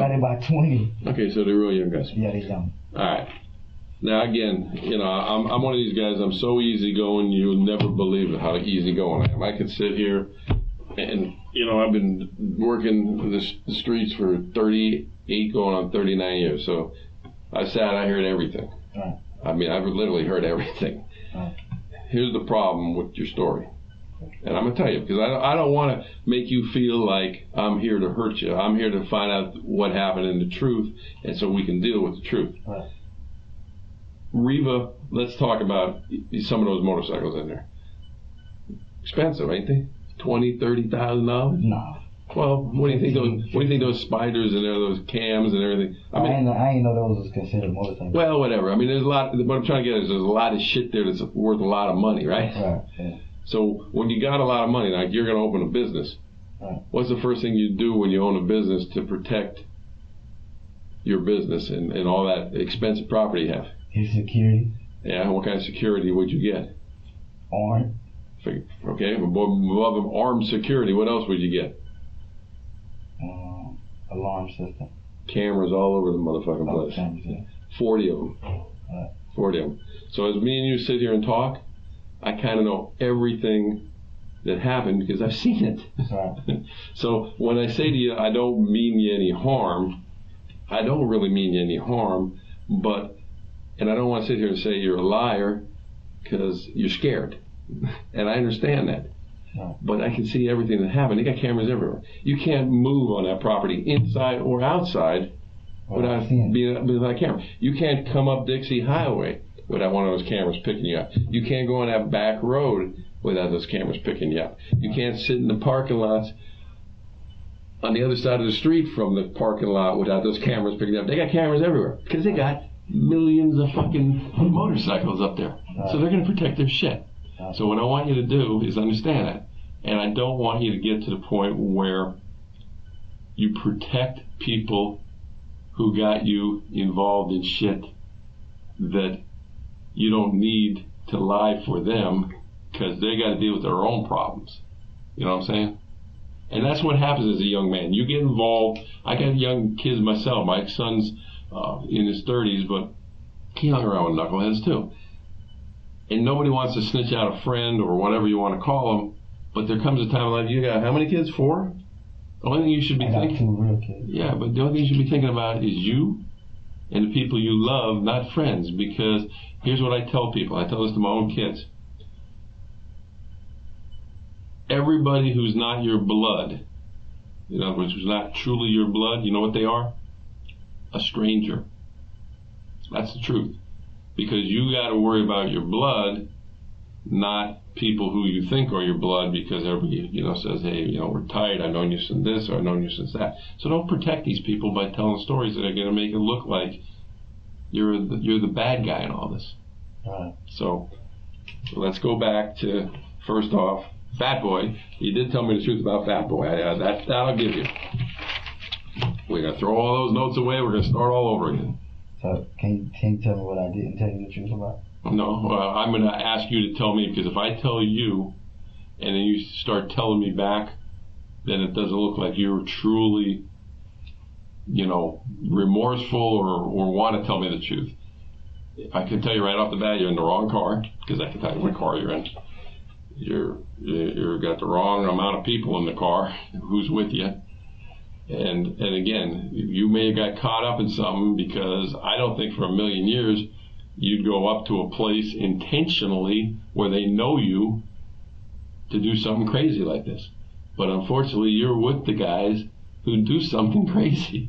Everybody about 20. Okay, so they're real young guys. Yeah, they're young. All right. Now again, I'm one of these guys. I'm so easygoing. You'll never believe how easygoing I am. I could sit here, and I've been working the streets for 38, going on 39 years. So I heard everything. Right. I mean, I've literally heard everything. Right. Here's the problem with your story. And I'm going to tell you, because I don't want to make you feel like I'm here to hurt you. I'm here to find out what happened and the truth, and so we can deal with the truth. Right. Reva, let's talk about some of those motorcycles in there. Expensive, ain't they? $20,000-$30,000? No. Well, what do you think those spiders and there, those cams and everything? I ain't know those was considered motorcycles. Well, whatever. I mean, there's a lot. What I'm trying to get is there's a lot of shit there that's worth a lot of money, right? Right. Yeah. So when you got a lot of money, like you're going to open a business, right. What's the first thing you do when you own a business to protect your business and all that expensive property you have? Your security. Yeah, what kind of security would you get? Armed. Okay, above armed security, what else would you get? Alarm system. Cameras all over the motherfucking place. Cameras, yeah. 40 of them. Right. 40 of them. So as me and you sit here and talk, I kind of know everything that happened because I've seen it. Right. So when I say to you, I don't mean you any harm, I don't really mean you any harm, and I don't want to sit here and say you're a liar because you're scared. And I understand that. Right. But I can see everything that happened. They got cameras everywhere. You can't move on that property inside or outside without a camera. You can't come up Dixie Highway without one of those cameras picking you up. You can't go on that back road without those cameras picking you up. You can't sit in the parking lots on the other side of the street from the parking lot without those cameras picking you up. They got cameras everywhere because they got millions of fucking motorcycles up there. So they're going to protect their shit. So what I want you to do is understand that. And I don't want you to get to the point where you protect people who got you involved in shit that you don't need to lie for them because they got to deal with their own problems. You know what I'm saying? And that's what happens as a young man. You get involved. I got young kids myself. My son's in his 30s, but he hung around with knuckleheads too. And nobody wants to snitch out a friend or whatever you want to call them. But there comes a time in life, you got how many kids? 4? The only thing you should be thinking. 2 real kids. Yeah, but the only thing you should be thinking about is you and the people you love, not friends. Because here's what I tell people. I tell this to my own kids. Everybody who's not your blood, in other words, who's not truly your blood, you know what they are? A stranger. That's the truth. Because you got to worry about your blood, not people who you think are your blood, because everybody, says, hey, we're tight, I've known you since this, or I've known you since that. So don't protect these people by telling stories that are going to make it look like you're the bad guy in all this. Right. So let's go back to, first off, Fat Boy. You did tell me the truth about Fat Boy. That I'll give you. We're going to throw all those notes away. We're going to start all over again. So can you tell me what I didn't tell you the truth about? No, I'm going to ask you to tell me, because if I tell you and then you start telling me back, then it doesn't look like you're truly, remorseful or want to tell me the truth. I can tell you right off the bat, you're in the wrong car, because I can tell you what car you're in. You're got the wrong amount of people in the car who's with you. And again, you may have got caught up in something, because I don't think for a million years you'd go up to a place intentionally where they know you to do something crazy like this. But unfortunately, you're with the guys who do something crazy.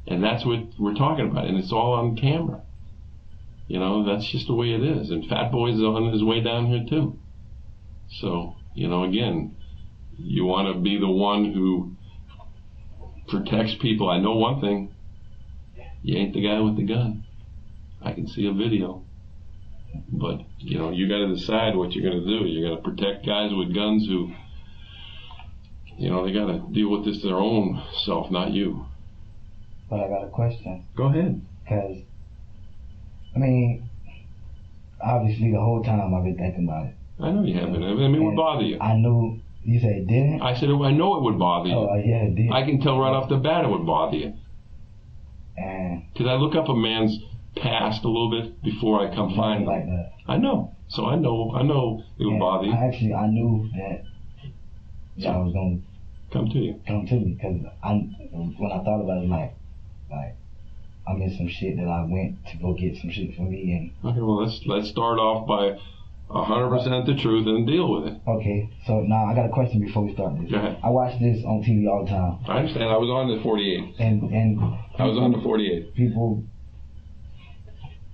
And that's what we're talking about. And it's all on camera. That's just the way it is. And Fat Boy's on his way down here too. So, again, you want to be the one who protects people. I know one thing. You ain't the guy with the gun. I can see a video. But, you got to decide what you're going to do. You're going to protect guys with guns who, they got to deal with this their own self, not you. But I got a question. Go ahead. Because, obviously the whole time I've been thinking about it. I know you have been. It would bother you. I knew. You said it didn't? I said, I know it would bother you. Oh, yeah, it did. I can tell right off the bat it would bother you. And because I look up a man's past a little bit before I come find him. Like that. I know. So I know it would bother you. I knew that y'all was gonna come to you. Come to me, because when I thought about it, like I'm in some shit that I went to go get some shit for me. And okay, well let's start off by 100% the truth and deal with it. Okay, so now I got a question before we start this. Go ahead. I watch this on TV all the time. I understand. I was on the 48. And I was on the 48. People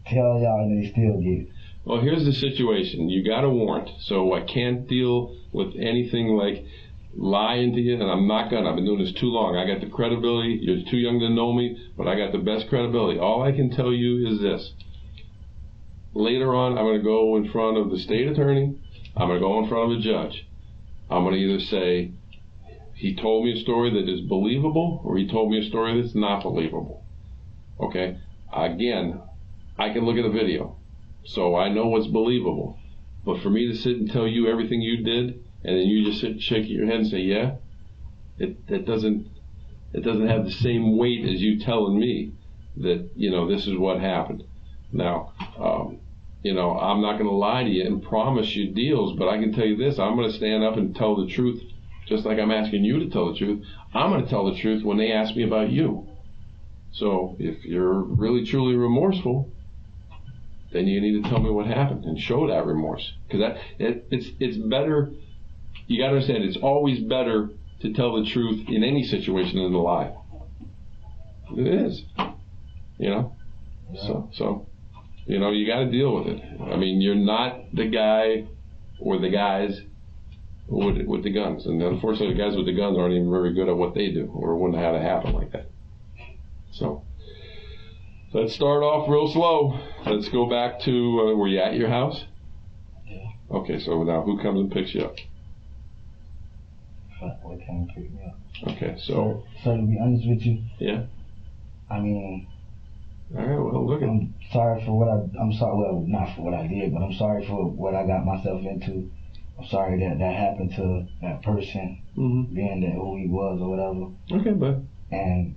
tell y'all and they still get it. Well, here's the situation. You got a warrant, so I can't deal with anything like lying to you, and I'm not gonna. I've been doing this too long. I got the credibility. You're too young to know me, but I got the best credibility. All I can tell you is this. Later on, I'm going to go in front of the state attorney. I'm going to go in front of a judge. I'm going to either say, he told me a story that is believable, or he told me a story that's not believable. Okay? Again, I can look at a video, so I know what's believable. But for me to sit and tell you everything you did, and then you just sit and shake your head and say, yeah, it doesn't have the same weight as you telling me that, this is what happened. Now, I'm not going to lie to you and promise you deals, but I can tell you this, I'm going to stand up and tell the truth, just like I'm asking you to tell the truth. I'm going to tell the truth when they ask me about you. So if you're really, truly remorseful, then you need to tell me what happened and show that remorse. Because it's better, you got to understand, it's always better to tell the truth in any situation than to lie. It is, Yeah. So. You got to deal with it. I mean, you're not the guy or the guys with the guns. And unfortunately, the guys with the guns aren't even very good at what they do, or wouldn't have had it happen like that. So, let's start off real slow. Let's go back to, were you at your house? Yeah. Okay, so now who comes and picks you up? What came and picked me up? Okay, so. So to be honest with you. Yeah. I mean. All right, well, look at. I'm sorry for what I'm sorry, well, not for what I did, but I'm sorry for what I got myself into. I'm sorry that happened to that person, being that who he was or whatever. Okay, but. And,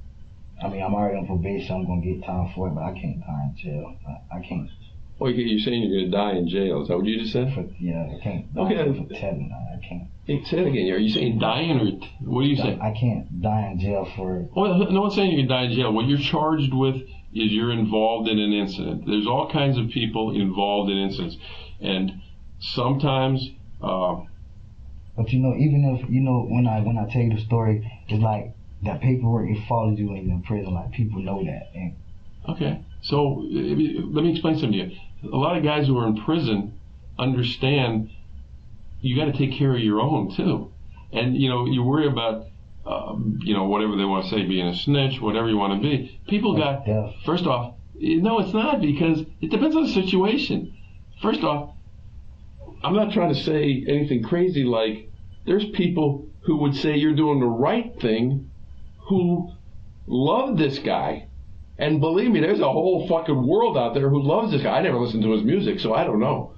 I mean, I'm already on probation, I'm going to get time for it, but I can't die in jail. I can't. Well, you're saying you're going to die in jail. Is that what you just said? Yeah, I can't die for telling. I can't. Hey, say it again. Are you saying dying, or what are you saying? I can't die in jail for. Well, no one's saying you can die in jail. What you're charged with is you're involved in an incident. There's all kinds of people involved in incidents, and sometimes. But even if when I tell you the story, it's like that paperwork, it follows you when you're in prison. Like, people know that. And okay, so let me explain something to you. A lot of guys who are in prison understand you got to take care of your own too, and you worry about whatever they want to say, being a snitch, whatever you want to be. People got first off, no, it's not, because it depends on the situation. First off, I'm not trying to say anything crazy like there's people who would say you're doing the right thing who love this guy. And believe me, there's a whole fucking world out there who loves this guy. I never listened to his music, so I don't know.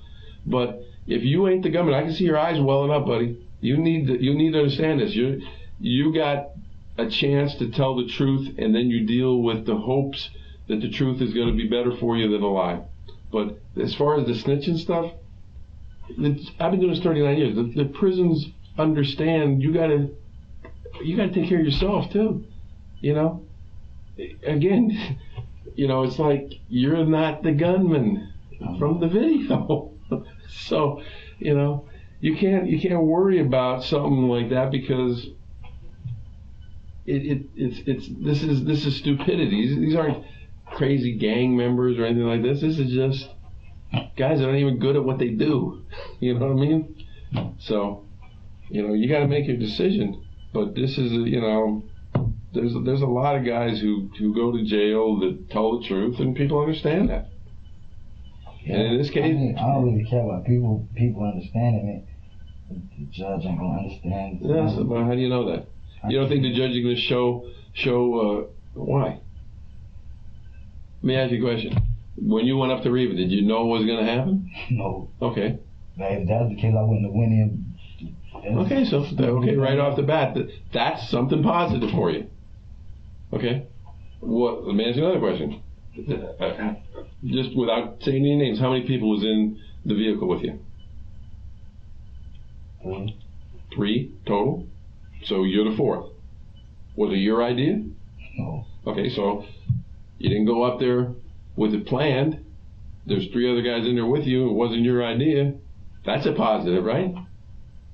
But if you ain't the gunman, I can see your eyes welling up, buddy. You need to understand this. You got a chance to tell the truth, and then you deal with the hopes that the truth is going to be better for you than a lie. But as far as the snitching stuff, I've been doing this 39 years. The prisons understand you got to take care of yourself too. Again, it's like you're not the gunman from the video. So, you can't worry about something like that, because this is stupidity. These aren't crazy gang members or anything like this. This is just guys that aren't even good at what they do. You know what I mean? So, you got to make your decision. But this is there's a lot of guys who go to jail that tell the truth, and people understand that. Yeah, and in this case, I don't really care about people understanding it. The judge ain't gonna understand. Yes, but how do you know that? You don't think the judge is going to show why? Let me ask you a question. When you went up to Reva, did you know what was going to happen? No. Okay. If that was the case, I wouldn't have went in. Okay, so right off the bat, that's something positive for you. Okay. Let me ask you another question. Just without saying any names, how many people was in the vehicle with you? 3. 3 total? So you're the 4th. Was it your idea? No. Okay, so you didn't go up there with it planned. There's 3 other guys in there with you. It wasn't your idea. That's a positive, right?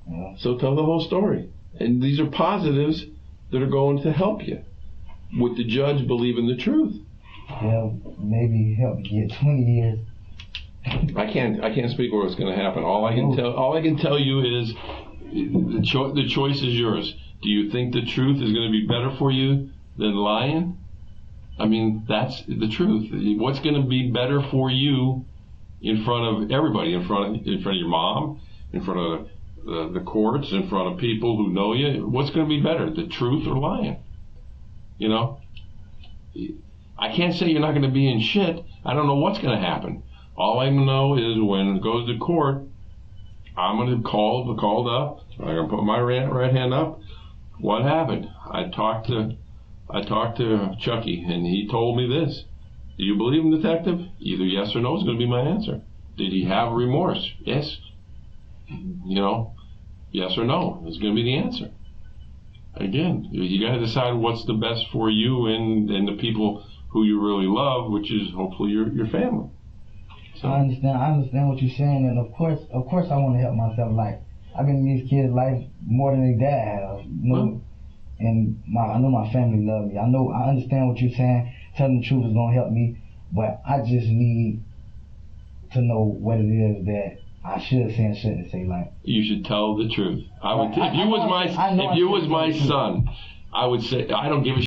Yeah. So tell the whole story. And these are positives that are going to help you with the judge believing the truth. Yeah, maybe help get 20 years. I can't speak where it's going to happen. All I can tell you is the choice is yours. Do you think the truth is going to be better for you than lying? I mean, that's the truth. What's going to be better for you in front of everybody, in front of your mom, in front of the courts, in front of people who know you? What's going to be better, the truth or lying? You know, I can't say you're not going to be in shit. I don't know what's going to happen. All I know is when it goes to court, I'm going to called up. I'm going to put my right hand up. What happened? I talked to Chucky, and he told me this. Do you believe him, detective? Either yes or no is going to be my answer. Did he have remorse? Yes. You know, yes or no is going to be the answer. Again, you got to decide what's the best for you and the people who you really love, which is hopefully your family. So. I understand what you're saying, and of course I want to help myself. Like, I've been in these kids' life more than their dad have. You know? And I know my family love me. I understand what you're saying. Telling the truth is gonna help me, but I just need to know what it is that I should say and shouldn't say. Like, you should tell the truth. If you was my son, I would say I don't give a shit.